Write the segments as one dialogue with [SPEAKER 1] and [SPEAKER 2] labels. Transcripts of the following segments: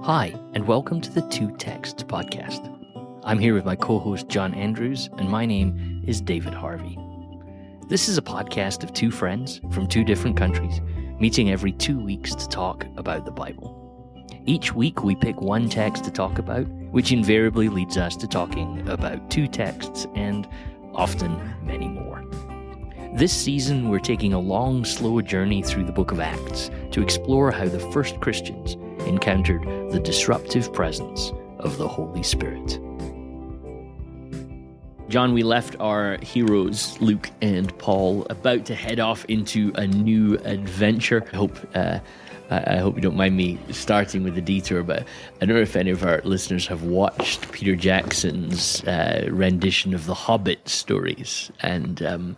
[SPEAKER 1] Hi, and welcome to the Two Texts podcast. I'm here with my co-host John Andrews, and my name is David Harvey. This is a podcast of two friends from two different countries, meeting every 2 weeks to talk about the Bible. Each week we pick one text to talk about, which invariably leads us to talking about two texts and often many more. This season we're taking a long, slow journey through the book of Acts to explore how the first Christians encountered the disruptive presence of the Holy Spirit. John, we left our heroes, Luke and Paul, about to head off into a new adventure. I hope you don't mind me starting with a detour, but I don't know if any of our listeners have watched Peter Jackson's rendition of the Hobbit stories. And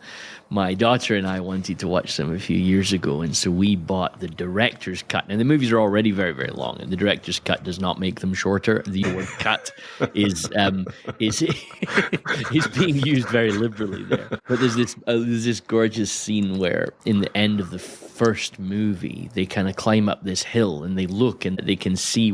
[SPEAKER 1] my daughter and I wanted to watch them a few years ago, and so we bought the director's cut. And the movies are already very, very long, and the director's cut does not make them shorter. The word "cut" is is being used very liberally there. But there's this gorgeous scene where, in the end of the first movie, they kind of climb up this hill and they look and they can see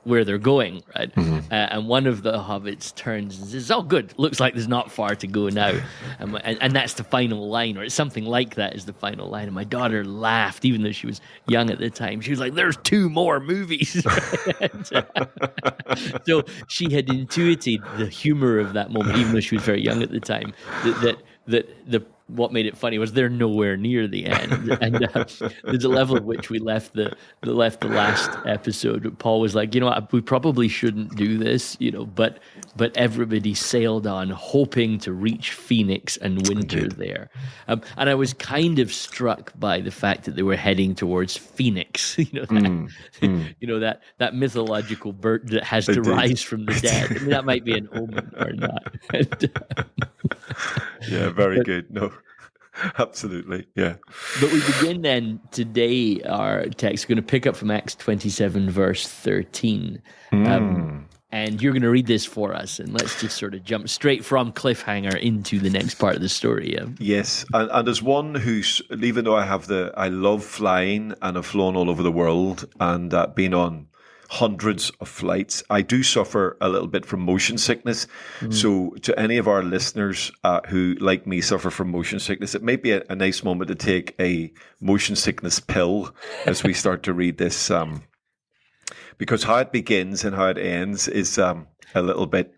[SPEAKER 1] where they're going, right? Mm-hmm. And one of the hobbits turns and says, "Oh, good, looks like there's not far to go now." And that's the final line, or it's something like that is the final line. And my daughter laughed, even though she was young at the time. She was like, "There's 2 more movies." So she had intuited the humor of that moment, even though she was very young at the time, that what made it funny was they're nowhere near the end, and there's a level at which we left the last episode. Paul was like, we probably shouldn't do this, but everybody sailed on, hoping to reach Phoenix and winter there. And I was kind of struck by the fact that they were heading towards Phoenix, that mythological bird that has to rise from the dead. I mean, that might be an omen or not.
[SPEAKER 2] Yeah, very good. No, absolutely. Yeah.
[SPEAKER 1] But we begin then today, our text is going to pick up from Acts 27, verse 13. And you're going to read this for us, and let's just sort of jump straight from cliffhanger into the next part of the story. Yeah?
[SPEAKER 2] Yes, and as one who's, even though I love flying and I've flown all over the world and been on hundreds of flights, I do suffer a little bit from motion sickness. So to any of our listeners who, like me, suffer from motion sickness, it may be a nice moment to take a motion sickness pill as we start to read this, because how it begins and how it ends is a little bit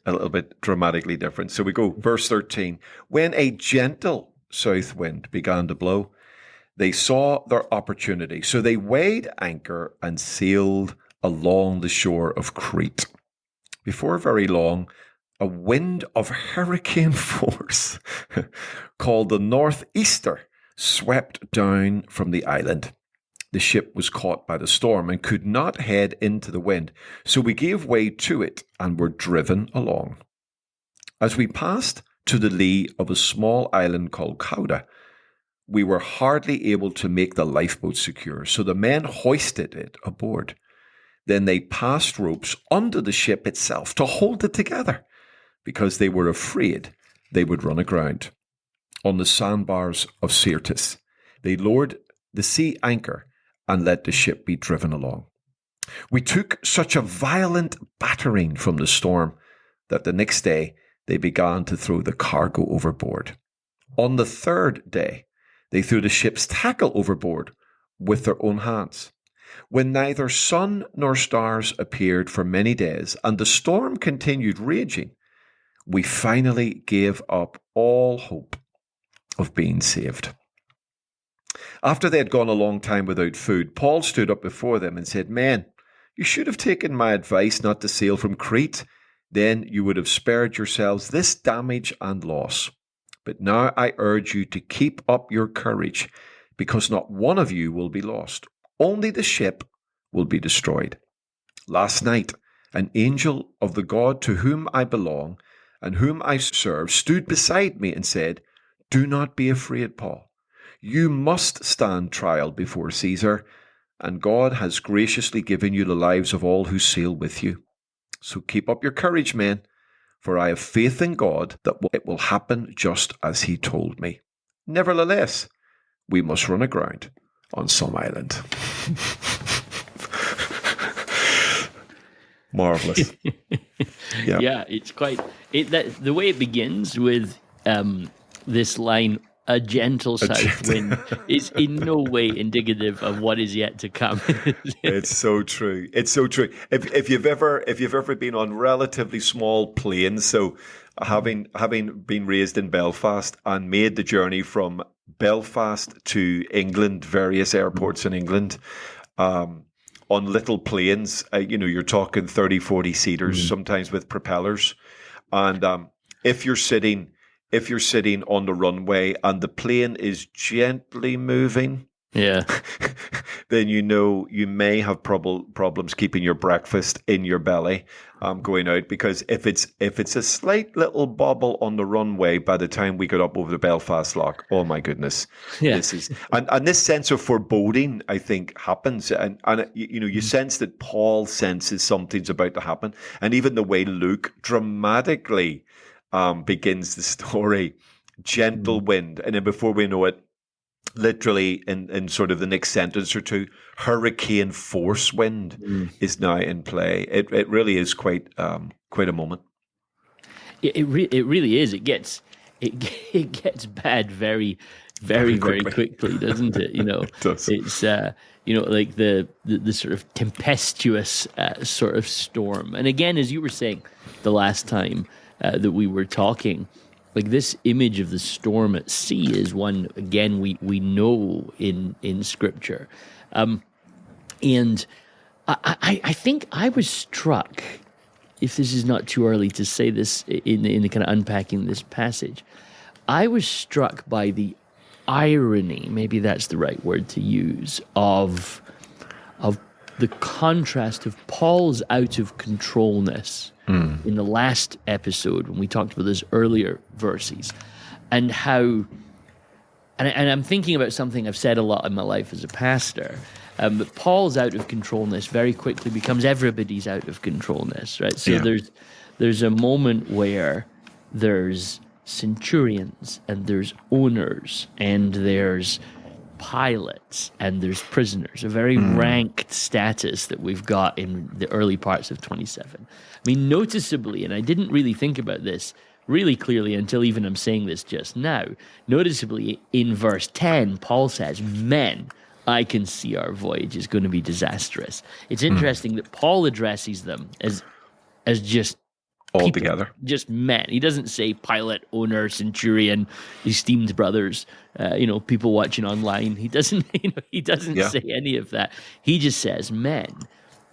[SPEAKER 2] dramatically different. So we go, verse 13. When a gentle south wind began to blow, they saw their opportunity. So they weighed anchor and sailed along the shore of Crete. Before very long, a wind of hurricane force called the northeaster swept down from the island. The ship was caught by the storm and could not head into the wind, so we gave way to it and were driven along. As we passed to the lee of a small island called Cauda, we were hardly able to make the lifeboat secure, so the men hoisted it aboard. Then they passed ropes under the ship itself to hold it together, because they were afraid they would run aground. On the sandbars of Syrtis, they lowered the sea anchor and let the ship be driven along. We took such a violent battering from the storm that the next day they began to throw the cargo overboard. On the 3rd day, they threw the ship's tackle overboard with their own hands. When neither sun nor stars appeared for many days and the storm continued raging, we finally gave up all hope of being saved. After they had gone a long time without food, Paul stood up before them and said, "Men, you should have taken my advice not to sail from Crete. Then you would have spared yourselves this damage and loss. But now I urge you to keep up your courage, because not one of you will be lost. Only the ship will be destroyed. Last night, an angel of the God to whom I belong and whom I serve stood beside me and said, 'Do not be afraid, Paul. You must stand trial before Caesar, and God has graciously given you the lives of all who sail with you. So keep up your courage, men, for I have faith in God that it will happen just as he told me. Nevertheless, we must run aground on some island.'" Marvelous. Yeah.
[SPEAKER 1] Yeah, it's quite the way it begins with this line, "A gentle south wind," is in no way indicative of what is yet to come.
[SPEAKER 2] It's so true. It's so true. If you've ever been on relatively small planes, so having been raised in Belfast and made the journey from Belfast to England, various airports in England, on little planes, you're talking 30, 40 seaters, sometimes with propellers, and if you're sitting on the runway and the plane is gently moving.
[SPEAKER 1] Yeah.
[SPEAKER 2] Then you may have problems keeping your breakfast in your belly going out, because if it's a slight little bobble on the runway by the time we got up over the Belfast Lock, oh my goodness,
[SPEAKER 1] Yeah.
[SPEAKER 2] this is and this sense of foreboding, I think, happens, and you sense that Paul senses something's about to happen, and even the way Luke dramatically begins the story, gentle wind, and then before we know it, literally in sort of the next sentence or two, hurricane force wind is now in play. It really is quite a moment.
[SPEAKER 1] It really is. It gets bad very, very, very quickly, doesn't it?
[SPEAKER 2] It does.
[SPEAKER 1] It's like the sort of tempestuous sort of storm. And again, as you were saying the last time that we were talking, like this image of the storm at sea is one, again, we know in Scripture. And I think I was struck, if this is not too early to say this in the kind of unpacking this passage, I was struck by the irony, maybe that's the right word to use, of the contrast of Paul's out of controlness in the last episode when we talked about those earlier verses, and how, and I'm thinking about something I've said a lot in my life as a pastor, but Paul's out of controlness very quickly becomes everybody's out of controlness, right? So there's a moment where there's centurions and there's owners and there's pilots and there's prisoners, a very ranked status that we've got in the early parts of 27. I mean, noticeably, and I didn't really think about this really clearly until even I'm saying this just now, noticeably in verse 10, Paul says, "Men, I can see our voyage is going to be disastrous." It's interesting that Paul addresses them as just
[SPEAKER 2] all
[SPEAKER 1] people,
[SPEAKER 2] together,
[SPEAKER 1] just men. He doesn't say pilot, owner, centurion, esteemed brothers, people watching online. He doesn't, say any of that. He just says men.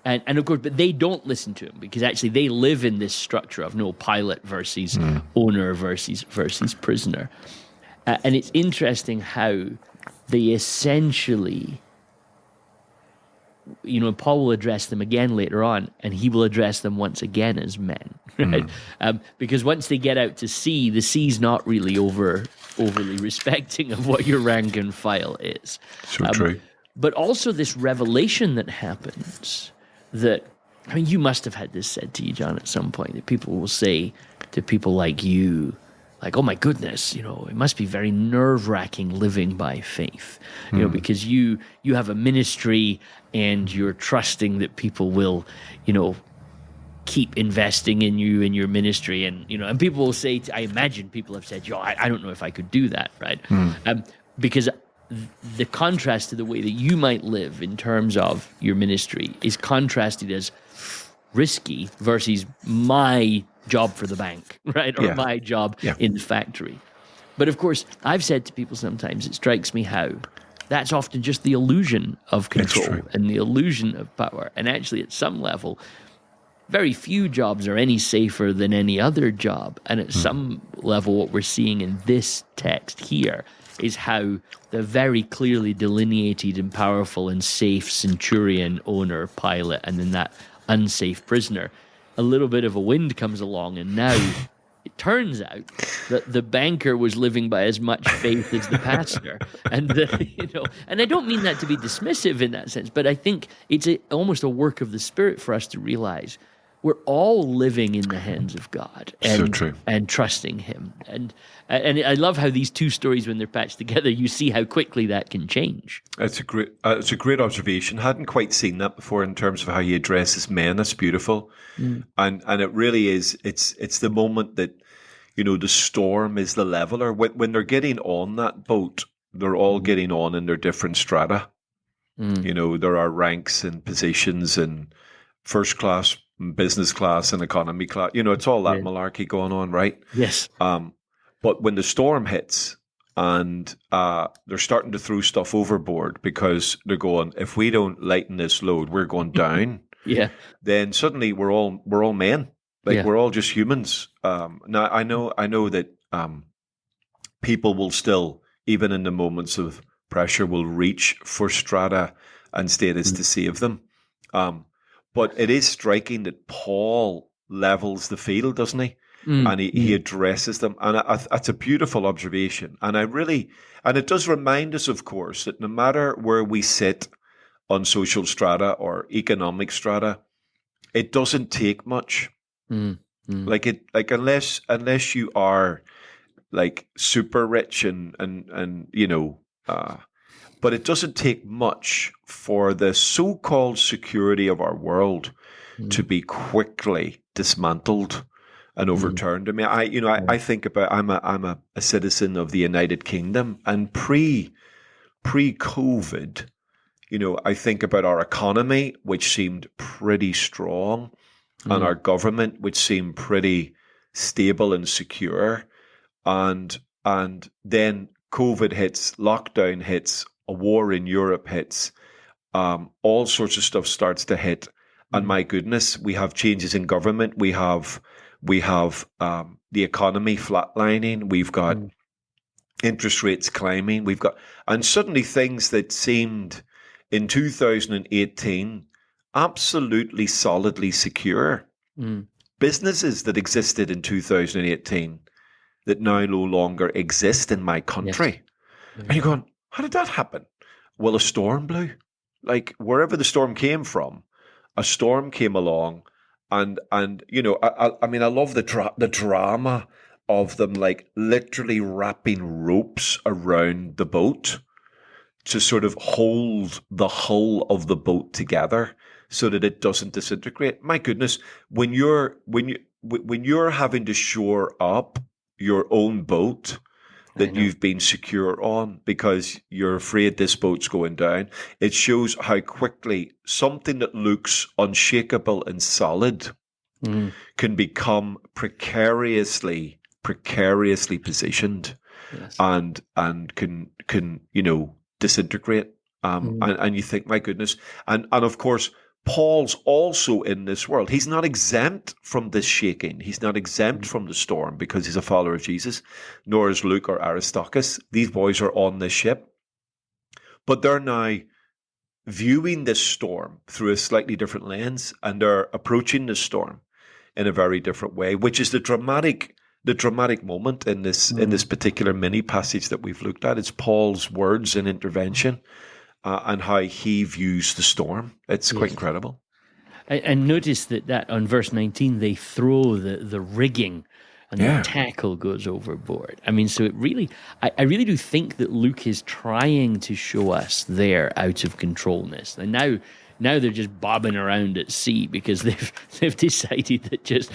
[SPEAKER 1] And of course, but they don't listen to him because actually they live in this structure of no pilot versus owner versus prisoner. And it's interesting how they essentially, Paul will address them again later on, and he will address them once again as men, right? Because once they get out to sea, the sea's not really overly respecting of what your rank and file is.
[SPEAKER 2] So true.
[SPEAKER 1] But also this revelation that happens that, I mean, you must have had this said to you, John, at some point, that people will say to people like you, like, "Oh my goodness, it must be very nerve-wracking living by faith, because you have a ministry and you're trusting that people will, keep investing in you and your ministry." And, and people will say, I imagine people have said, I don't know if I could do that, right? Because the contrast to the way that you might live in terms of your ministry is contrasted as risky versus my job for the bank, right? Or my job in the factory. But of course, I've said to people sometimes, it strikes me how that's often just the illusion of control and the illusion of power. And actually, at some level, very few jobs are any safer than any other job. And at some level, what we're seeing in this text here is how the very clearly delineated and powerful and safe centurion, owner, pilot, and then that unsafe prisoner, a little bit of a wind comes along, and now it turns out that the banker was living by as much faith as the pastor. And, and I don't mean that to be dismissive in that sense, but I think it's almost a work of the Spirit for us to realize we're all living in the hands of God
[SPEAKER 2] So true.
[SPEAKER 1] and trusting Him. And I love how these two stories, when they're patched together, you see how quickly that can change.
[SPEAKER 2] It's a great observation. Hadn't quite seen that before in terms of how he addresses men. That's beautiful,
[SPEAKER 1] Mm,
[SPEAKER 2] and it really is. It's the moment that the storm is the leveler. When they're getting on that boat, they're all
[SPEAKER 1] mm,
[SPEAKER 2] getting on in their different strata.
[SPEAKER 1] mm.
[SPEAKER 2] There are ranks and positions and first class, business class, and economy class. It's all that
[SPEAKER 1] Yeah.
[SPEAKER 2] malarkey going on, right?
[SPEAKER 1] Yes.
[SPEAKER 2] But when the storm hits and they're starting to throw stuff overboard because they're going, if we don't lighten this load, we're going down.
[SPEAKER 1] Yeah.
[SPEAKER 2] Then suddenly we're all men, like
[SPEAKER 1] Yeah.
[SPEAKER 2] we're all just humans. Now I know that people will still, even in the moments of pressure, will reach for strata and status
[SPEAKER 1] Mm,
[SPEAKER 2] to save them. Um, but it is striking that Paul levels the field, doesn't he?
[SPEAKER 1] mm,
[SPEAKER 2] And he
[SPEAKER 1] mm,
[SPEAKER 2] addresses them, and that's a beautiful observation. And it does remind us, of course, that no matter where we sit on social strata or economic strata, it doesn't take much.
[SPEAKER 1] mm, mm.
[SPEAKER 2] Like unless you are like super rich and but it doesn't take much for the so-called security of our world to
[SPEAKER 1] Mm,
[SPEAKER 2] be quickly dismantled and
[SPEAKER 1] mm,
[SPEAKER 2] overturned. I mean, I
[SPEAKER 1] yeah.
[SPEAKER 2] think about I'm a citizen of the United Kingdom, and pre-COVID, I think about our economy, which seemed pretty strong, and our
[SPEAKER 1] Mm,
[SPEAKER 2] government, which seemed pretty stable and secure, and then COVID hits, lockdown hits, a war in Europe hits, all sorts of stuff starts to hit, and
[SPEAKER 1] mm,
[SPEAKER 2] my goodness, we have changes in government, we have the economy flatlining, we've got
[SPEAKER 1] mm.
[SPEAKER 2] interest rates climbing, and suddenly things that seemed in 2018 absolutely solidly secure,
[SPEAKER 1] Mm.
[SPEAKER 2] businesses that existed in 2018 that now no longer exist in my
[SPEAKER 1] Yes.
[SPEAKER 2] country. And
[SPEAKER 1] Yeah.
[SPEAKER 2] you're going, how did that happen? Well, a storm blew. Like wherever the storm came from, a storm came along, and I mean, I love the drama of them, like literally wrapping ropes around the boat to sort of hold the hull of the boat together so that it doesn't disintegrate. My goodness, when you're having to shore up your own boat
[SPEAKER 1] I
[SPEAKER 2] that
[SPEAKER 1] know.
[SPEAKER 2] you've been secure on because you're afraid this boat's going down, it shows how quickly something that looks unshakable and solid
[SPEAKER 1] Mm.
[SPEAKER 2] can become precariously positioned
[SPEAKER 1] Yes.
[SPEAKER 2] and can disintegrate.
[SPEAKER 1] Mm.
[SPEAKER 2] And you think, my goodness, and of course, Paul's also in this world. He's not exempt from this shaking. He's not exempt
[SPEAKER 1] Mm.
[SPEAKER 2] from the storm because he's a follower of Jesus, nor is Luke or Aristarchus. These boys are on this ship, but they're now viewing this storm through a slightly different lens, and they're approaching this storm in a very different way, which is the dramatic moment in this
[SPEAKER 1] Mm.
[SPEAKER 2] particular mini passage that we've looked at. It's Paul's words and intervention, and how he views the storm. It's quite
[SPEAKER 1] Yes.
[SPEAKER 2] incredible.
[SPEAKER 1] And notice that on verse 19, they throw the rigging and the
[SPEAKER 2] Yeah,
[SPEAKER 1] tackle goes overboard. I mean, so I really do think that Luke is trying to show us their out of controlness. And now they're just bobbing around at sea because they've decided that just,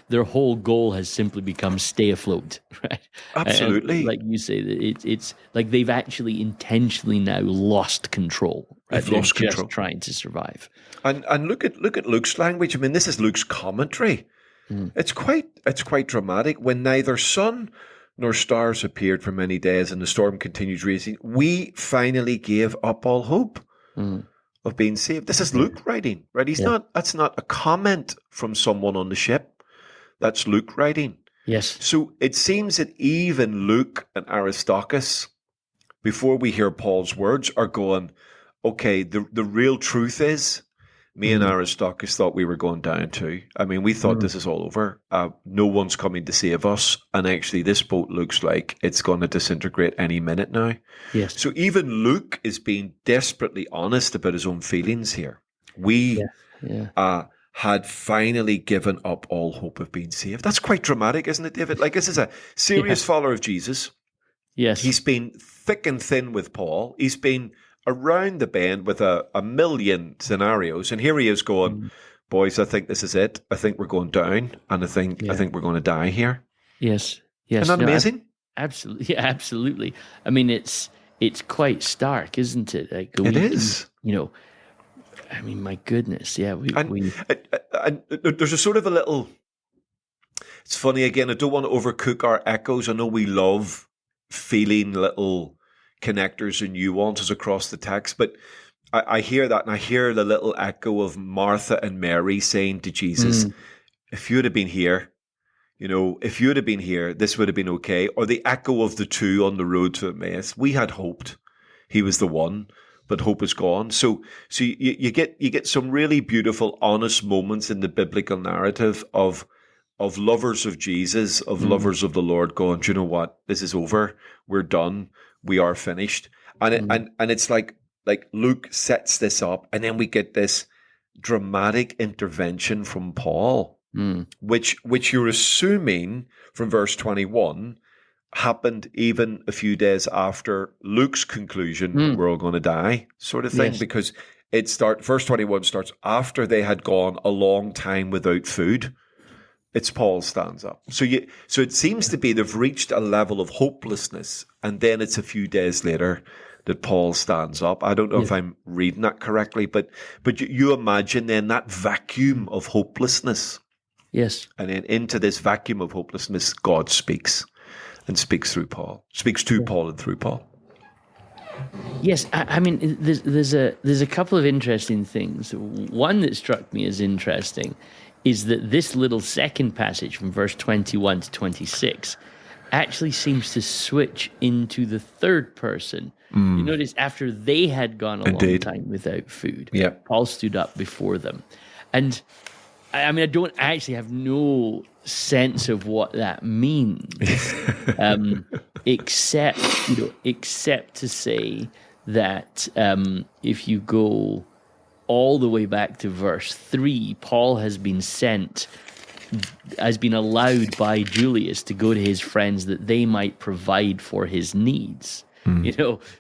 [SPEAKER 1] their whole goal has simply become stay afloat, right? And
[SPEAKER 2] absolutely.
[SPEAKER 1] like you say, that it's like they've actually intentionally now lost control, right?
[SPEAKER 2] They've
[SPEAKER 1] They're
[SPEAKER 2] lost
[SPEAKER 1] just
[SPEAKER 2] control.
[SPEAKER 1] trying to survive.
[SPEAKER 2] And look at Luke's language. I mean, this is Luke's commentary.
[SPEAKER 1] Mm.
[SPEAKER 2] It's quite dramatic. When neither sun nor stars appeared for many days and the storm continued raging, we finally gave up all hope
[SPEAKER 1] Mm.
[SPEAKER 2] of being saved. This is
[SPEAKER 1] Yeah.
[SPEAKER 2] Luke writing, right?
[SPEAKER 1] Yeah.
[SPEAKER 2] That's not a comment from someone on the ship. That's Luke writing.
[SPEAKER 1] Yes.
[SPEAKER 2] So it seems that even Luke and Aristarchus, before we hear Paul's words, are going, okay, the real truth is, me and
[SPEAKER 1] Mm.
[SPEAKER 2] Aristarchus thought we were going down too. I mean, we thought
[SPEAKER 1] Mm.
[SPEAKER 2] this is all over. No one's coming to save us. And actually, this boat looks like it's going to disintegrate any minute now.
[SPEAKER 1] Yes.
[SPEAKER 2] So even Luke is being desperately honest about his own feelings here. We
[SPEAKER 1] Yes. Yeah.
[SPEAKER 2] uh, had finally given up all hope of being saved. That's quite dramatic, isn't it, David? Like, this is a serious
[SPEAKER 1] Yeah.
[SPEAKER 2] follower of Jesus.
[SPEAKER 1] Yes.
[SPEAKER 2] He's been thick and thin with Paul. He's been around the bend with a million scenarios. And here he is going,
[SPEAKER 1] Mm.
[SPEAKER 2] boys, I think this is it. I think we're going down. And I
[SPEAKER 1] Yeah.
[SPEAKER 2] think we're going to die here.
[SPEAKER 1] Yes.
[SPEAKER 2] Isn't
[SPEAKER 1] Yes.
[SPEAKER 2] that
[SPEAKER 1] No,
[SPEAKER 2] amazing?
[SPEAKER 1] absolutely. Yeah, absolutely. I mean, it's quite stark, isn't it? Like
[SPEAKER 2] It
[SPEAKER 1] we do,
[SPEAKER 2] is.
[SPEAKER 1] I mean, my goodness. Yeah,
[SPEAKER 2] And,
[SPEAKER 1] we
[SPEAKER 2] and there's a sort of a little, it's funny again, I don't want to overcook our echoes. I know we love feeling little connectors and nuances across the text, but I hear that, and I hear the little echo of Martha and Mary saying to Jesus,
[SPEAKER 1] mm,
[SPEAKER 2] if you'd have been here, if you'd have been here, this would have been okay. Or the echo of the two on the road to Emmaus. We had hoped he was the one, but hope is gone. So you get some really beautiful, honest moments in the biblical narrative of lovers of Jesus, of
[SPEAKER 1] mm,
[SPEAKER 2] lovers of the Lord going, do you know what? This is over. We're done. We are finished.
[SPEAKER 1] mm,
[SPEAKER 2] And it's like Luke sets this up, and then we get this dramatic intervention from Paul,
[SPEAKER 1] mm,
[SPEAKER 2] which you're assuming from verse 21 happened even a few days after Luke's conclusion,
[SPEAKER 1] mm.
[SPEAKER 2] we're all going to die, sort of thing,
[SPEAKER 1] Yes.
[SPEAKER 2] because verse 21 starts after they had gone a long time without food. It's Paul stands up. So it seems to be they've reached a level of hopelessness, and then it's a few days later that Paul stands up. I don't know if
[SPEAKER 1] Yes.
[SPEAKER 2] I'm reading that correctly, but you imagine then that vacuum of hopelessness,
[SPEAKER 1] Yes.
[SPEAKER 2] and then into this vacuum of hopelessness, God speaks and speaks through Paul, speaks to Paul and through Paul.
[SPEAKER 1] Yes, I mean, there's a couple of interesting things. One that struck me as interesting is that this little second passage from verse 21 to 26 actually seems to switch into the third person. You notice after they had gone a long
[SPEAKER 2] Indeed.
[SPEAKER 1] time without food,
[SPEAKER 2] Yeah.
[SPEAKER 1] Paul stood up before them. And I mean, I actually have no sense of what that means, except to say that if you go all the way back to verse 3, Paul has been allowed by Julius to go to his friends that they might provide for his needs.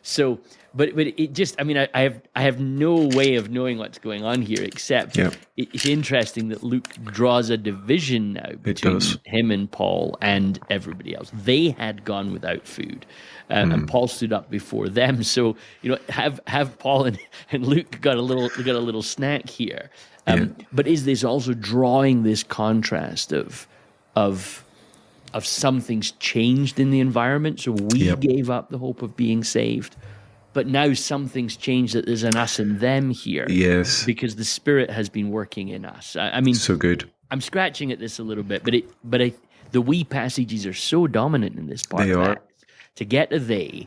[SPEAKER 1] So but it just, I mean, I have no way of knowing what's going on here, except
[SPEAKER 2] Yeah.
[SPEAKER 1] it's interesting that Luke draws a division now between
[SPEAKER 2] does.
[SPEAKER 1] him and Paul and everybody else. They had gone without food, and Paul stood up before them. So have Paul and Luke got a little snack here. But is this also drawing this contrast of something's changed in the environment? So we
[SPEAKER 2] Yep.
[SPEAKER 1] gave up the hope of being saved, but now something's changed, that there's an us and them here.
[SPEAKER 2] Yes.
[SPEAKER 1] Because the Spirit has been working in us. I mean,
[SPEAKER 2] So good.
[SPEAKER 1] I'm scratching at this a little bit, the we passages are so dominant in this part
[SPEAKER 2] They
[SPEAKER 1] of
[SPEAKER 2] are.
[SPEAKER 1] Acts. To get to they,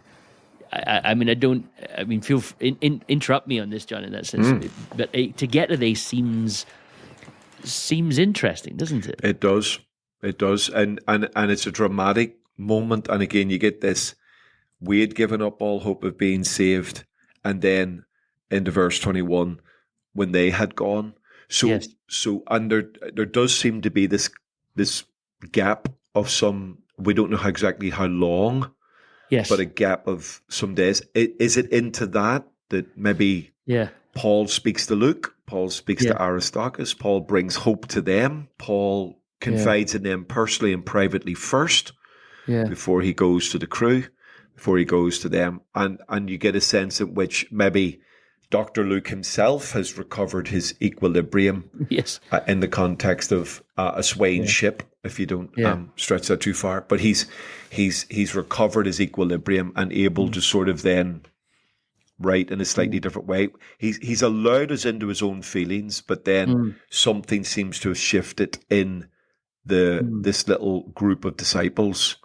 [SPEAKER 1] interrupt me on this, John, in that sense. But to get to they seems interesting, doesn't it?
[SPEAKER 2] It does. It does. And it's a dramatic moment. And again, you get this, we had given up all hope of being saved. And then into verse 21, when they had gone. So,
[SPEAKER 1] Yes.
[SPEAKER 2] and there does seem to be this gap of we don't know exactly how long,
[SPEAKER 1] Yes.
[SPEAKER 2] but a gap of some days. Is it into that maybe
[SPEAKER 1] Yeah.
[SPEAKER 2] Paul speaks to Luke, Paul speaks
[SPEAKER 1] Yeah.
[SPEAKER 2] to Aristarchus, Paul brings hope to them, Paul confides in them personally and privately first,
[SPEAKER 1] Yeah.
[SPEAKER 2] before he goes to the crew, before he goes to them. And you get a sense in which maybe Dr. Luke himself has recovered his equilibrium
[SPEAKER 1] Yes.
[SPEAKER 2] in the context of a swaying ship, if you don't stretch that too far. But he's recovered his equilibrium and able to sort of then write in a slightly different way. He's allowed us into his own feelings, but then something seems to have shifted in this little group of disciples,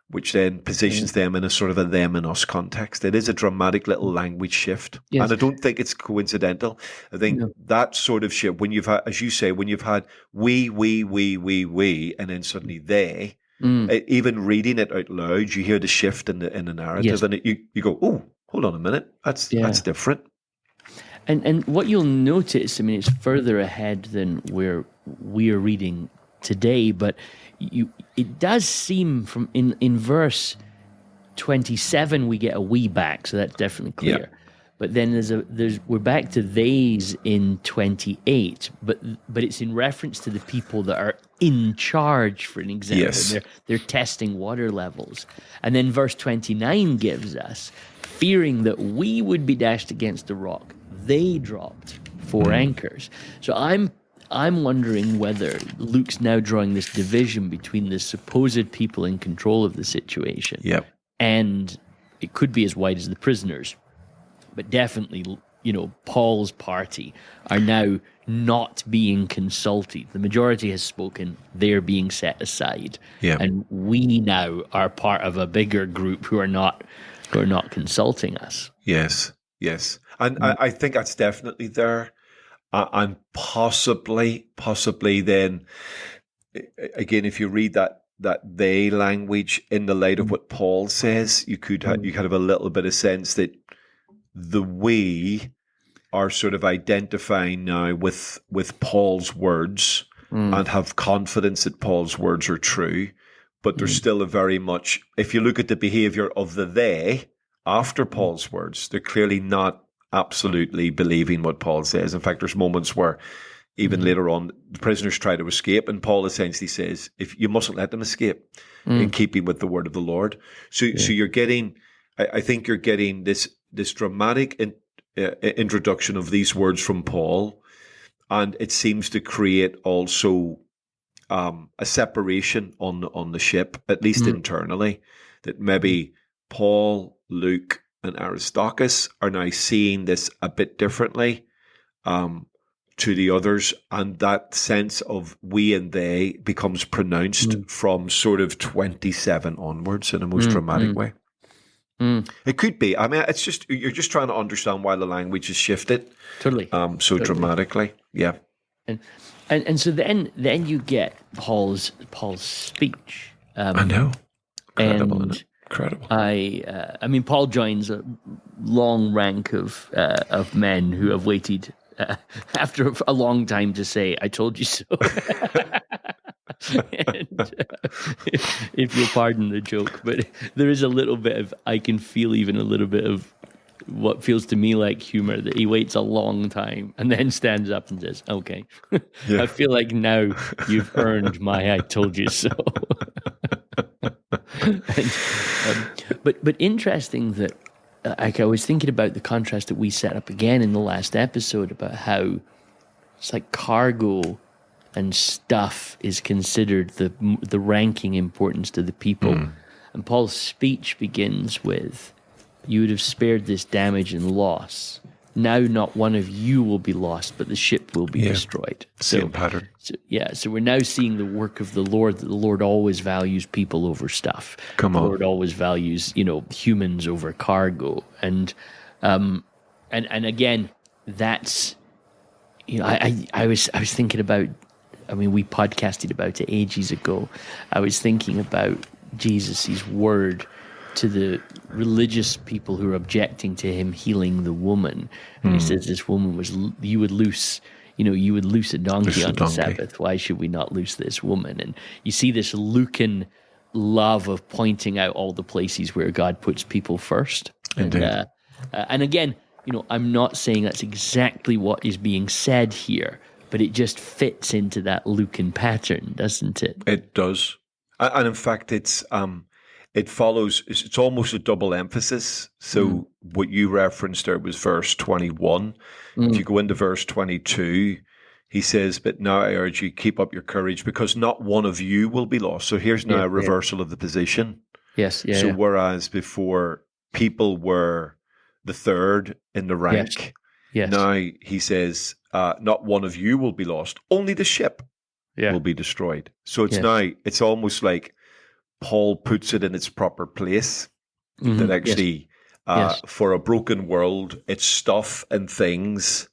[SPEAKER 2] which then positions them in a sort of a them and us context. It is a dramatic little language shift.
[SPEAKER 1] Yes.
[SPEAKER 2] And I don't think it's coincidental. I think that sort of shift, when you've had, as you say, when you've had we, and then suddenly they, even reading it out loud, you hear the shift in the narrative, and you go, oh, hold on a minute, that's different.
[SPEAKER 1] And what you'll notice, I mean, it's further ahead than where we're reading today, but it does seem from in verse 27 we get a we back, so that's definitely clear.
[SPEAKER 2] Yeah.
[SPEAKER 1] But then we're back to theys in 28, but it's in reference to the people that are in charge, for an example.
[SPEAKER 2] Yes.
[SPEAKER 1] They're testing water levels. And then verse 29 gives us, fearing that we would be dashed against the rock, they dropped 4 anchors. So I'm wondering whether Luke's now drawing this division between the supposed people in control of the situation.
[SPEAKER 2] Yep.
[SPEAKER 1] And it could be as wide as the prisoners. But definitely, Paul's party are now not being consulted. The majority has spoken. They're being set aside.
[SPEAKER 2] Yeah.
[SPEAKER 1] And we now are part of a bigger group who are not consulting us.
[SPEAKER 2] Yes. Yes. And I think that's definitely there. And possibly then, again, if you read that they language in the light of what Paul says, you could have a little bit of sense that the we are sort of identifying now with Paul's words and have confidence that Paul's words are true, but there's still a very much, if you look at the behavior of the they after Paul's words, they're clearly not absolutely believing what Paul says. In fact, there's moments where even later on, the prisoners try to escape, and Paul essentially says, "If you mustn't let them escape, in keeping with the word of the Lord." So you're getting, I think you're getting this dramatic introduction of these words from Paul, and it seems to create also a separation on the ship, at least internally, that maybe Paul, Luke, and Aristarchus are now seeing this a bit differently to the others, and that sense of we and they becomes pronounced from sort of 27 onwards in a most dramatic way. It could be. I mean, it's just, you're just trying to understand why the language has shifted
[SPEAKER 1] Totally.
[SPEAKER 2] Dramatically. Yeah.
[SPEAKER 1] And so then you get Paul's speech.
[SPEAKER 2] I know. Incredible, isn't it? Incredible.
[SPEAKER 1] I mean, Paul joins a long rank of men who have waited after a long time to say, "I told you so." And, if you'll pardon the joke, but there is a little bit of, I can feel even a little bit of what feels to me like humor, that he waits a long time and then stands up and says, "Okay, I feel like now you've earned my 'I told you so.'" But interesting that I was thinking about the contrast that we set up again in the last episode about how it's like cargo and stuff is considered the ranking importance to the people. And Paul's speech begins with, "You would have spared this damage and loss. Now not one of you will be lost, but the ship will be destroyed."
[SPEAKER 2] Same pattern.
[SPEAKER 1] So we're now seeing the work of the Lord, that the Lord always values people over stuff.
[SPEAKER 2] Come on.
[SPEAKER 1] The Lord always values, humans over cargo. And again, that's, I was thinking about, I mean, we podcasted about it ages ago. I was thinking about Jesus' word to the religious people who are objecting to him healing the woman. And he says, this woman you would loose a donkey on the Sabbath. Why should we not loose this woman? And you see this Lucan love of pointing out all the places where God puts people first.
[SPEAKER 2] Indeed.
[SPEAKER 1] And again, I'm not saying that's exactly what is being said here, but it just fits into that Lucan pattern, doesn't it?
[SPEAKER 2] It does. And in fact, it follows, it's almost a double emphasis. So what you referenced there was verse 21. If you go into verse 22, he says, "But now I urge you, keep up your courage, because not one of you will be lost." So here's now a reversal of the position.
[SPEAKER 1] Yes. Yeah.
[SPEAKER 2] So whereas before people were the third in the rank, now he says, not one of you will be lost, only the ship will be destroyed. So it's now, it's almost like Paul puts it in its proper place, that actually for a broken world, it's stuff and things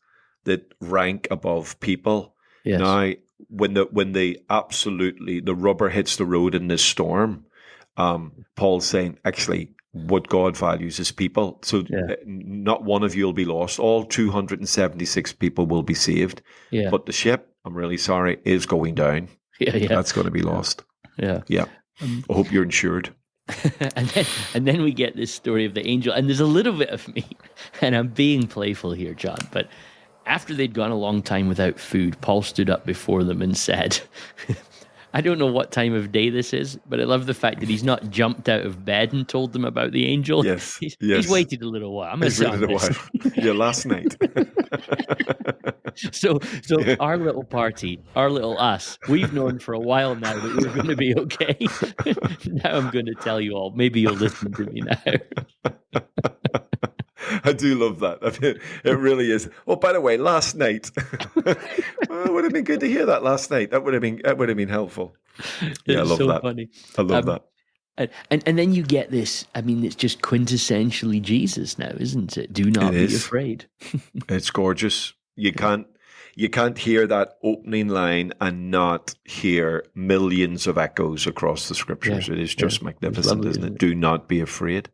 [SPEAKER 2] that rank above people. Now, when the rubber hits the road in this storm, Paul's saying, actually, what God values as people. So
[SPEAKER 1] Yeah.
[SPEAKER 2] not one of you will be lost. All 276 people will be saved.
[SPEAKER 1] Yeah.
[SPEAKER 2] But the ship, I'm really sorry, is going down.
[SPEAKER 1] Yeah. Yeah.
[SPEAKER 2] That's going to be lost.
[SPEAKER 1] Yeah.
[SPEAKER 2] Yeah.
[SPEAKER 1] Um,
[SPEAKER 2] I hope you're insured.
[SPEAKER 1] and then we get this story of the angel, and there's a little bit of me, and I'm being playful here, John, but after they'd gone a long time without food, Paul stood up before them and said, I don't know what time of day this is, but I love the fact that he's not jumped out of bed and told them about the angel.
[SPEAKER 2] Yes.
[SPEAKER 1] He's waited a little while. I'm
[SPEAKER 2] He's waited a while. Yeah, last night.
[SPEAKER 1] So
[SPEAKER 2] Yeah.
[SPEAKER 1] our little party, our little us, we've known for a while now that we're going to be okay. Now I'm going to tell you all. Maybe you'll listen to me now.
[SPEAKER 2] I do love that. I mean, it really is. Oh, by the way, last night, well, it would have been good to hear that last night. That would have been helpful. Yeah, I love
[SPEAKER 1] so
[SPEAKER 2] that.
[SPEAKER 1] Funny.
[SPEAKER 2] I love that.
[SPEAKER 1] And then you get this. I mean, it's just quintessentially Jesus now, isn't it? Do not be afraid.
[SPEAKER 2] It's gorgeous. You can't hear that opening line and not hear millions of echoes across the scriptures. Yeah, it is just magnificent, lovely, isn't it? Do not be afraid.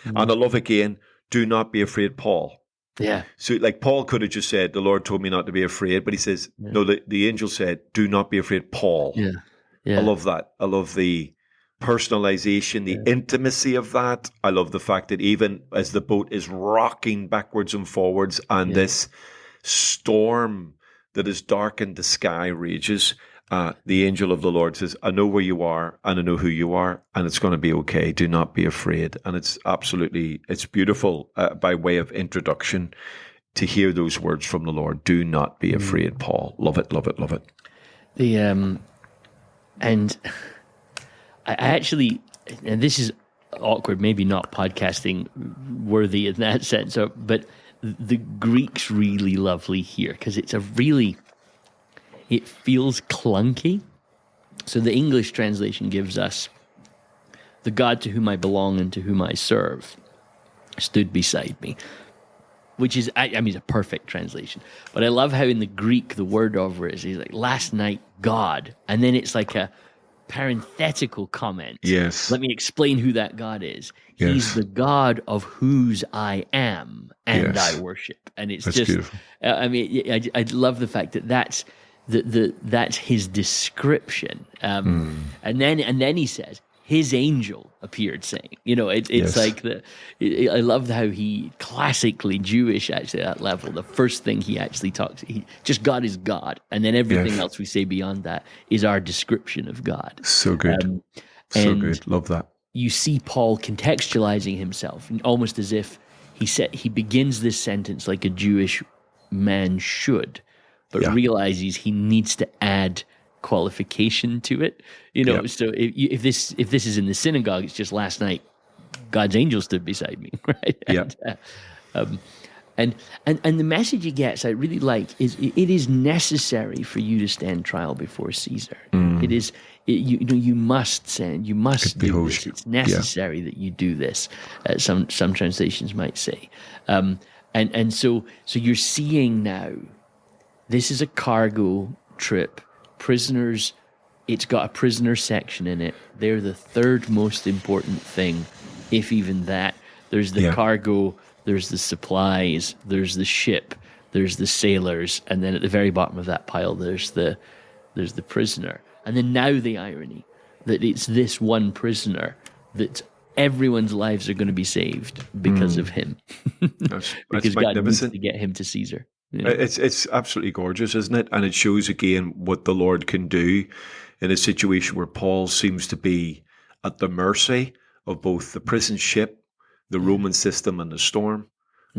[SPEAKER 2] Mm-hmm. And I love again, do not be afraid, Paul.
[SPEAKER 1] Yeah.
[SPEAKER 2] So like Paul could have just said, the Lord told me not to be afraid, but he says, no, the angel said, do not be afraid, Paul.
[SPEAKER 1] Yeah. Yeah.
[SPEAKER 2] I love that. I love the personalization, the intimacy of that. I love the fact that even as the boat is rocking backwards and forwards and this storm that has darkened the sky rages, the angel of the Lord says, I know where you are and I know who you are and it's going to be okay. Do not be afraid. And it's beautiful by way of introduction to hear those words from the Lord. Do not be afraid, Paul. Love it, love it, love it.
[SPEAKER 1] And I actually, and this is awkward, maybe not podcasting worthy in that sense, but the Greek's really lovely here because it feels clunky. So the English translation gives us, the God to whom I belong and to whom I serve stood beside me, which is, I mean, it's a perfect translation. But I love how in the Greek, the word over it is he's like, last night, God. And then it's like a parenthetical comment.
[SPEAKER 2] Yes.
[SPEAKER 1] Let me explain who that God is. Yes. He's the God of whose I am and I worship. And it's that's just beautiful. I mean, I love the fact that that's his description. And then he says his angel appeared saying, it's like I love how he classically Jewish actually at that level. The first thing he actually talks, just God is God. And then everything else we say beyond that is our description of God.
[SPEAKER 2] So good. So good. Love that.
[SPEAKER 1] You see Paul contextualizing himself almost as if he begins this sentence like a Jewish man should, but realizes he needs to add qualification to it. So if this is in the synagogue, it's just last night God's angel stood beside me, right? And the message he gets, I really like, is it is necessary for you to stand trial before Caesar. It is, you must stand, you must do this. It's necessary that you do this. Some translations might say, and so you're seeing now, this is a cargo trip. Prisoners, it's got a prisoner section in it. They're the third most important thing, if even that. There's the cargo, there's the supplies, there's the ship, there's the sailors, and then at the very bottom of that pile, there's the prisoner. And then now the irony that it's this one prisoner that everyone's lives are going to be saved because of him, because God needs to get him to Caesar.
[SPEAKER 2] It's absolutely gorgeous, isn't it? And it shows again what the Lord can do in a situation where Paul seems to be at the mercy of both the prison ship, the Roman system, and the storm.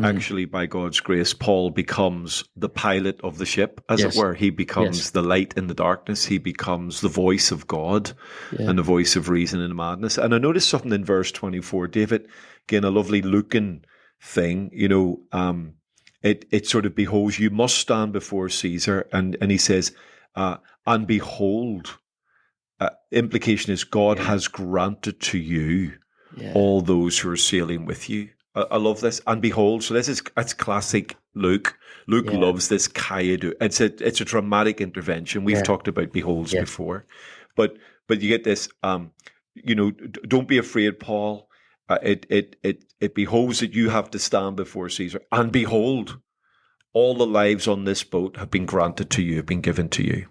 [SPEAKER 2] Actually, by God's grace, Paul becomes the pilot of the ship, as it were. He becomes the light in the darkness. He becomes the voice of God and the voice of reason in madness. And I noticed something in verse 24, David, again, a lovely looking thing, It sort of beholds, you must stand before Caesar. And he says, and behold, implication is God has granted to you all those who are sailing with you. I love this. And behold, so that's classic Luke. Luke loves this kaido. It's a dramatic intervention. We've talked about beholds before. But you get this, don't be afraid, Paul. It behoves that you have to stand before Caesar. And behold, all the lives on this boat have been granted to you, have been given to you.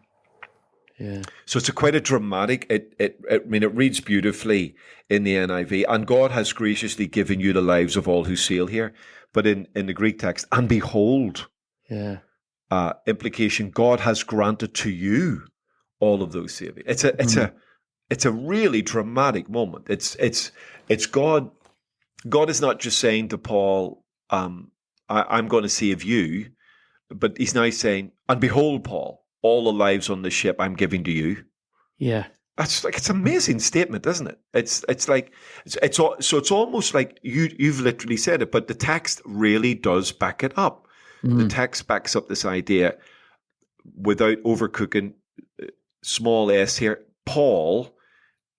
[SPEAKER 1] Yeah.
[SPEAKER 2] So it's quite a dramatic. I mean, it reads beautifully in the NIV, and God has graciously given you the lives of all who sail here. But in the Greek text, and behold,
[SPEAKER 1] Yeah.
[SPEAKER 2] implication, God has granted to you all of those saving. It's a really dramatic moment. It's God. God is not just saying to Paul, I'm going to save you, but he's now saying, and behold, Paul, all the lives on the ship I'm giving to you.
[SPEAKER 1] Yeah.
[SPEAKER 2] That's like, it's an amazing statement, isn't it? It's almost like you've literally said it, but the text really does back it up. The text backs up this idea without overcooking, small s here. Paul,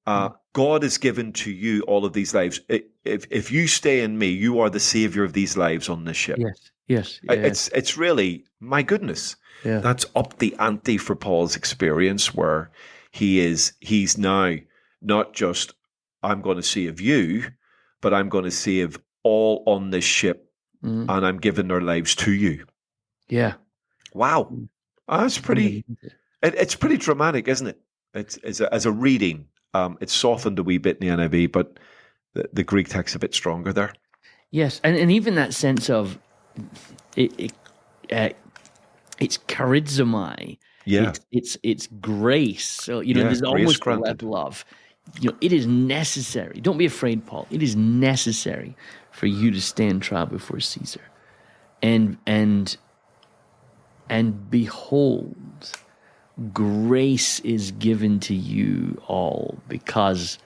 [SPEAKER 2] God has given to you all of these lives. If you stay in me, you are the savior of these lives on this ship.
[SPEAKER 1] Yes. Yes. Yeah.
[SPEAKER 2] It's really, my goodness.
[SPEAKER 1] Yeah.
[SPEAKER 2] That's up the ante for Paul's experience, where he's now not just, I'm going to save you, but I'm going to save all on this ship, and I'm giving their lives to you.
[SPEAKER 1] Yeah.
[SPEAKER 2] Wow. That's pretty, it's pretty dramatic, isn't it? It's as a reading, it's softened a wee bit in the NIV, but the Greek text's a bit stronger there.
[SPEAKER 1] Yes, and even that sense of it's charizomai.
[SPEAKER 2] Yeah.
[SPEAKER 1] It's grace. So there's
[SPEAKER 2] grace
[SPEAKER 1] almost
[SPEAKER 2] granted.
[SPEAKER 1] a level of it is necessary. Don't be afraid, Paul. It is necessary for you to stand trial before Caesar, and behold, grace is given to you all because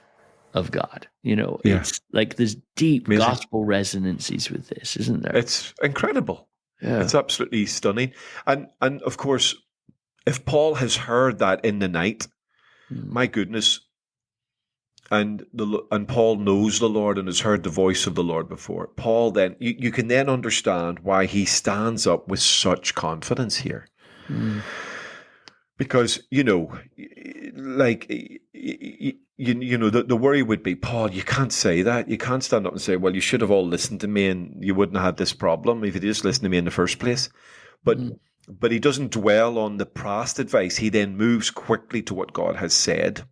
[SPEAKER 1] of God. It's like there's deep
[SPEAKER 2] Amazing.
[SPEAKER 1] gospel resonances with this, isn't there?
[SPEAKER 2] It's incredible.
[SPEAKER 1] Yeah.
[SPEAKER 2] It's absolutely stunning. And of course, if Paul has heard that in the night, my goodness, and Paul knows the Lord and has heard the voice of the Lord before, Paul then, you can then understand why he stands up with such confidence here. Because, like, the worry would be, Paul, you can't say that. You can't stand up and say, well, you should have all listened to me and you wouldn't have had this problem if you just listened to me in the first place. But he doesn't dwell on the past advice. He then moves quickly to what God has said.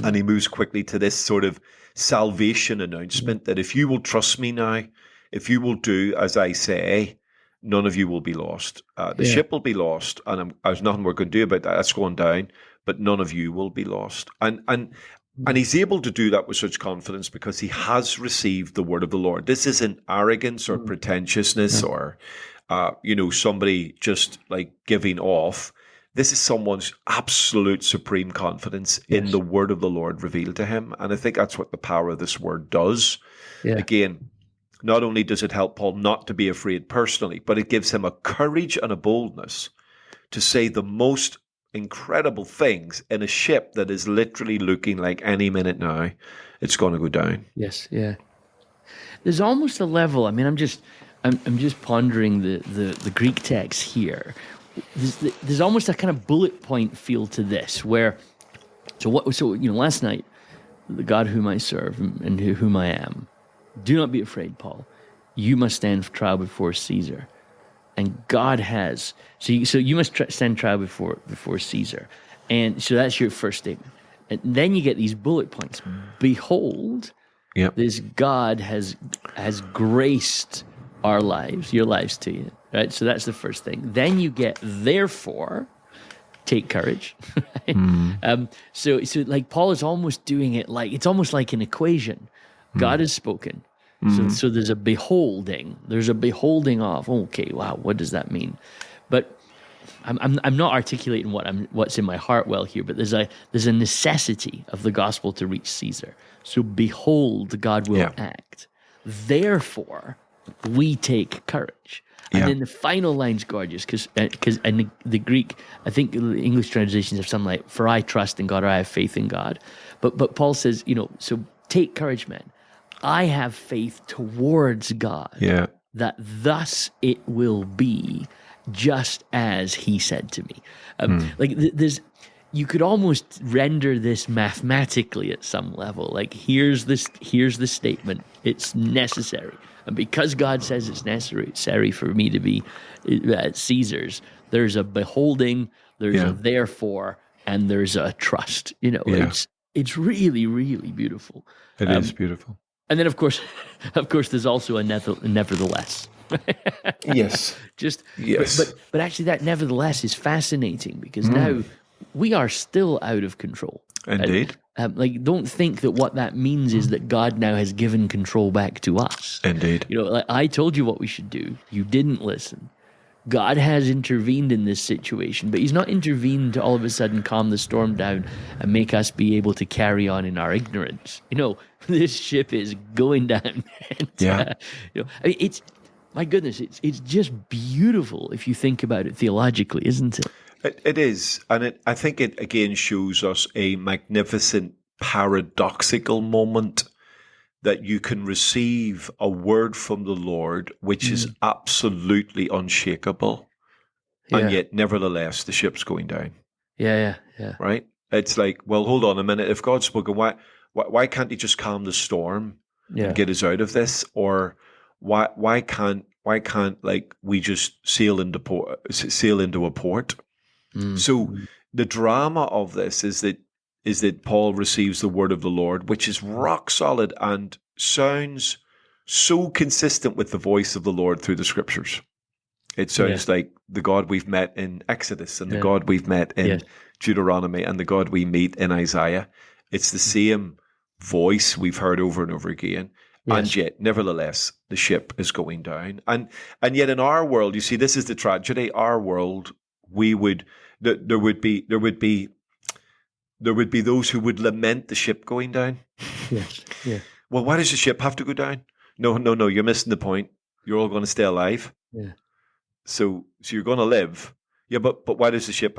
[SPEAKER 2] And he moves quickly to this sort of salvation announcement that if you will trust me now, if you will do as I say, none of you will be lost. The ship will be lost, and there's nothing we're going to do about that. That's going down, but none of you will be lost. And he's able to do that with such confidence because he has received the word of the Lord. This isn't arrogance or pretentiousness or, somebody just like giving off. This is someone's absolute supreme confidence in the word of the Lord revealed to him. And I think that's what the power of this word does. Yeah. Again, not only does it help Paul not to be afraid personally, but it gives him a courage and a boldness to say the most incredible things in a ship that is literally looking like any minute now it's going to go down.
[SPEAKER 1] Yes, yeah. There's almost a level. I mean, I'm just pondering the Greek text here. There's almost a kind of bullet point feel to this, where last night, the God whom I serve and whom I am. Do not be afraid, Paul. You must stand trial before Caesar, and God has. So you must stand trial before Caesar, and so that's your first statement. And then you get these bullet points. Behold, this God has graced our lives, your lives to you, right? So that's the first thing. Then you get, therefore, take courage. Right? So like Paul is almost doing it like, it's almost like an equation. God has spoken. So there's a beholding. There's a beholding of, okay, wow, what does that mean? But I'm not articulating what's in my heart well here, but there's a necessity of the gospel to reach Caesar. So behold, God will act. Therefore, we take courage. And then the final line's gorgeous because in the Greek, I think the English translations have something like, for I trust in God, or I have faith in God. But Paul says, so take courage, man. I have faith towards God that thus it will be just as he said to me. You could almost render this mathematically at some level. Like here's the statement. It's necessary. And because God says it's necessary for me to be at Caesar's, there's a beholding, there's a therefore, and there's a trust.
[SPEAKER 2] Yeah.
[SPEAKER 1] It's really, really beautiful.
[SPEAKER 2] It is beautiful.
[SPEAKER 1] And then, of course, there's also a nevertheless.
[SPEAKER 2] Yes. Yes.
[SPEAKER 1] But actually, that nevertheless is fascinating because now we are still out of control.
[SPEAKER 2] Indeed.
[SPEAKER 1] Don't think that what that means is that God now has given control back to us.
[SPEAKER 2] Indeed.
[SPEAKER 1] I told you what we should do. You didn't listen. God has intervened in this situation, but he's not intervened to all of a sudden calm the storm down and make us be able to carry on in our ignorance. This ship is going down. And, it's, my goodness, it's just beautiful if you think about it theologically, isn't it?
[SPEAKER 2] It is. And I think it again shows us a magnificent paradoxical moment that you can receive a word from the Lord which is absolutely unshakable, and yet nevertheless the ship's going down. Yeah. Right? It's like, well, hold on a minute. If God's spoken, why can't he just calm the storm and get us out of this? Or why can't we just sail into a port? So the drama of this is that Paul receives the word of the Lord, which is rock solid and sounds so consistent with the voice of the Lord through the scriptures. It sounds like the God we've met in Exodus and the God we've met in Deuteronomy and the God we meet in Isaiah. It's the same voice we've heard over and over again. Yes. And yet, nevertheless, the ship is going down. And yet in our world, you see, this is the tragedy. Our world, there would be those who would lament the ship going down.
[SPEAKER 1] Yes. Yeah.
[SPEAKER 2] Well, why does the ship have to go down? No, you're missing the point. You're all going to stay alive.
[SPEAKER 1] Yeah.
[SPEAKER 2] So you're going to live. Yeah, but why does the ship?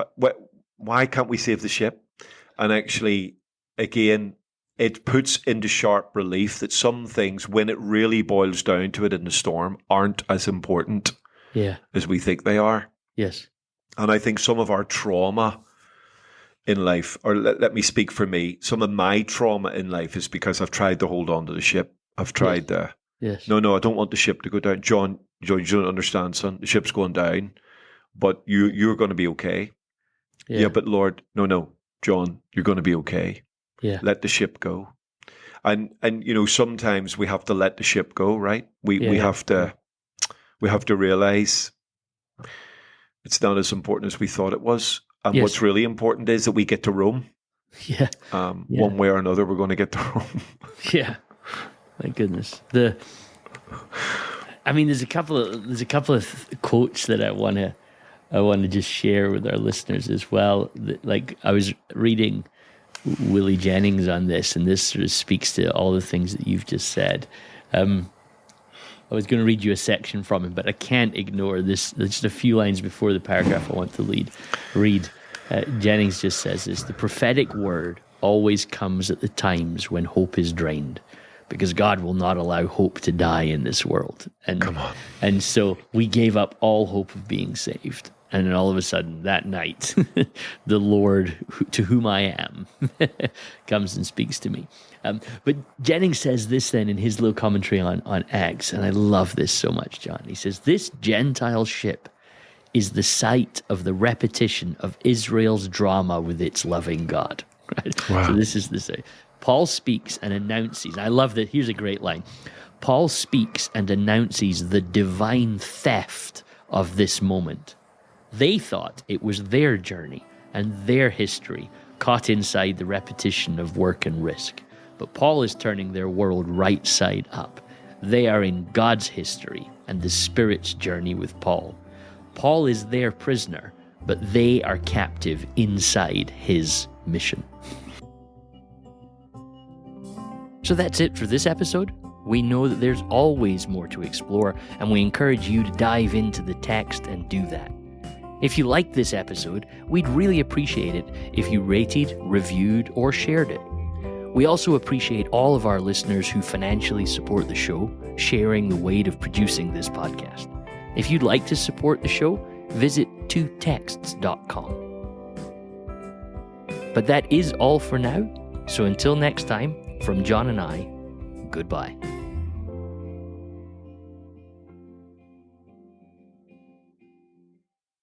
[SPEAKER 2] Why can't we save the ship? And actually, again, it puts into sharp relief that some things, when it really boils down to it in the storm, aren't as important as we think they are.
[SPEAKER 1] Yes.
[SPEAKER 2] And I think some of our trauma in life, or let me speak for me, some of my trauma in life is because I've tried to hold on to the ship. I've tried to.
[SPEAKER 1] Yes.
[SPEAKER 2] No, I don't want the ship to go down. John, you don't understand, son. The ship's going down, but you're going to be okay. Yeah, but Lord, no, John, you're going to be okay.
[SPEAKER 1] Yeah.
[SPEAKER 2] Let the ship go. And sometimes we have to let the ship go, right? We have to realize it's not as important as we thought it was. And what's really important is that we get to Rome.
[SPEAKER 1] Yeah.
[SPEAKER 2] One way or another, we're going to get to Rome.
[SPEAKER 1] Yeah. My goodness. There's a couple of quotes that I want to just share with our listeners as well. Like, I was reading Willie Jennings on this, and this sort of speaks to all the things that you've just said. I was going to read you a section from him, but I can't ignore this. There's just a few lines before the paragraph I want to read. Jennings just says this: the prophetic word always comes at the times when hope is drained, because God will not allow hope to die in this world. And
[SPEAKER 2] come on.
[SPEAKER 1] And so we gave up all hope of being saved. And then all of a sudden, that night, the Lord, to whom I am, comes and speaks to me. But Jennings says this then in his little commentary on Acts, and I love this so much, John. He says, this Gentile ship is the site of the repetition of Israel's drama with its loving God. Right? Wow. So this is the Paul speaks and announces. I love that. Here's a great line. Paul speaks and announces the divine theft of this moment. They thought it was their journey and their history caught inside the repetition of work and risk. But Paul is turning their world right side up. They are in God's history and the Spirit's journey with Paul. Paul is their prisoner, but they are captive inside his mission. So that's it for this episode. We know that there's always more to explore, and we encourage you to dive into the text and do that. If you liked this episode, we'd really appreciate it if you rated, reviewed, or shared it. We also appreciate all of our listeners who financially support the show, sharing the weight of producing this podcast. If you'd like to support the show, visit twotexts.com. But that is all for now, so until next time, from John and I, goodbye.